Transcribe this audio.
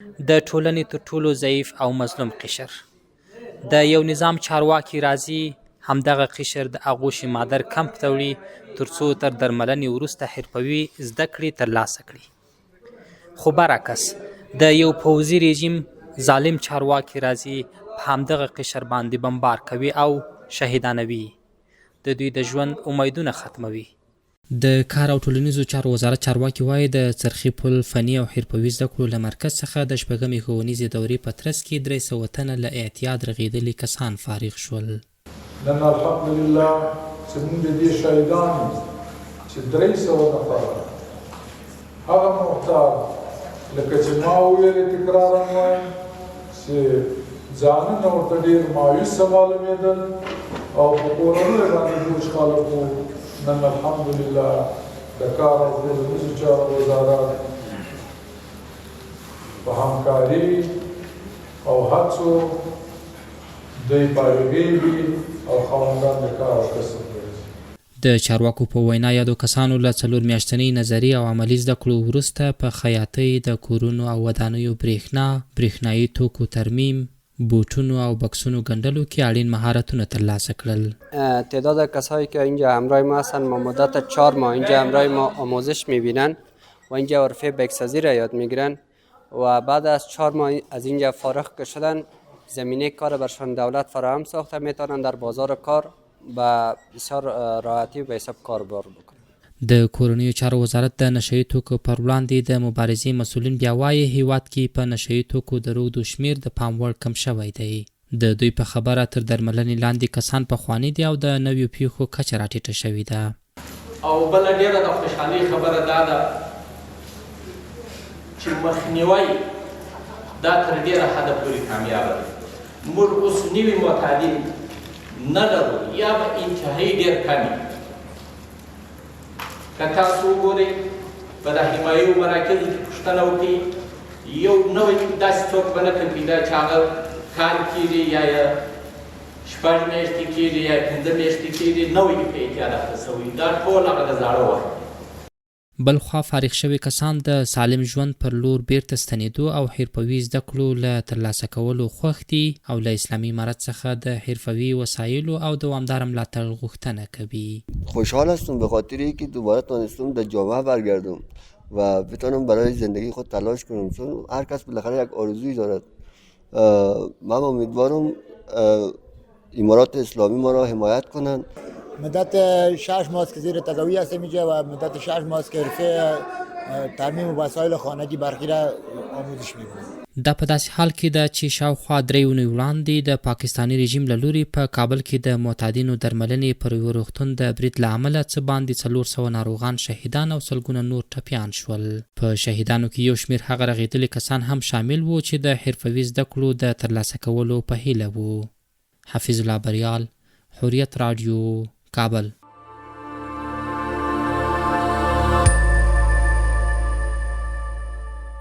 د ټولنې تر ټولو ضعیف او مظلوم قشر د یو نظام چارواکي راځي همدغه قشر د آغوش مادر کمپ ته وړي ترڅو تر درملنې وروسته حرفوي زده کړې ترلاسه کړي. خو برعکس د یو پوځي رژیم ظالم چارواکي راځي په همدغه قشر باندې بمبار کوي او شهیدانوي، د دوی د ژوند امیدونه ختموي. د کار او ټولنیزو چارو وزارت چارواکي وایي د څرخي پل فني او حرفوي زده کړو له مرکز څخه د شپږمې ښوونیزې دورې په ترڅ کې 300 تنه له اعتیاد رغېدلي کسان فارغ شول. نن الحمدلله چې موږ د دې شهیدان چې 300 نفر هغه محتاج لکه چې ما وویلې تکرارا وایم چې ځانونه ورته ډېر مایوسه معلومېدل او په کورنیو باندې بوج خلک وو. نن الحمدلله د کار او ټولنیزو چارو وزارت په همکاري او هڅو دوی فارغېږي او خاوندان د کار او کسب لري. د چارواکو په وینا یادو کسانو له 4 میاشتنۍ نظري او عملي زده کړو وروسته په خیاطۍ، د کورونو او ودانیو برېښنایي توکو ترمیم، بوتونو او بکسونو گندلو که اړین مهارتونه ترلاسه کړل. تعداد کسایی که اینجا همراه ما هستند ما مدت 4 ماه اینجا همراه ما آموزش میبینن و اینجا حرفه بکسازی را یاد میگیرن و بعد از 4 ماه از اینجا فارغ که شدن زمینه کار برشان دولت فراهم ساخته میتونن در بازار کار با بسیار راحتی به حساب کار بار بکنن. د کورنیو چارو وزارت د نشهیي توکو پر وړاندې د مبارزې مسؤلین بیا وایي هیواد کې په نشهیي توکو د روږدو شمیر د پام وړ کم شوی دی. د دوی په خبره تر درملنې لاندې کسان پخواني دي او د نویو پیښو کچه راټیټه شوې ده. او بله ډېره د خوشحالۍ خبره دا ده چې مخنیوی دا تر ډېره حده پورې کامیابه دی. موږ اوس نوي معتادین نه لرو یا به انتهایي ډېر کم وي. که تاسو وګورئ په د حمایي مراکزو کې پوښتنه وکړئ یو نوی داسې څوک به نه تر پیدا چې هغه کار کېږي یا یې 6 میاشتې کېږي یا 15 میاشتې کېږي نوی په اعتیاد اخته شوی. دا ټول هغه د زاړه وخت. بلخوا فارغ شوي کسان د سالم ژوند پر لور بیرته ستنېدو او حرفوي زده کړو له ترلاسه کولو خوښ دي او له اسلامي امارت څخه د حرفوي وسایلو او دوامدار ملاتړ غوښتنه کوي. خوشحال هستم به خاطر اینکه دوباره تونستم در جامعه برگردم و بتونم برای زندگی خود تلاش کنم، چون هر کس بالاخره یک آرزویی دارد. من امیدوارم امارات اسلامی ما را حمایت کنند. مدت 6 ماه که زیر تداوی هستم اینجا و مدت 6 ماه که حرفه ترمیم وسایل خانگی برقی را آموزش می‌بینم. دا په داسې حال کې ده چې شاوخوا 3 اونۍ وړاندې د پاکستاني رژیم له لوري په کابل کې د معتادینو درملنې پر یوه روغتون د برید له امله څه باندې 400 ناروغان شهیدان او سلګونه نور ټپیان شول. په شهیدانو کې یو شمېر هغه رغېدلي کسان هم شامل وو چې د حرفوي زده کړو د ترلاسه کولو په هیله وو. حفیظ الله بریال، حریت رادیو، کابل.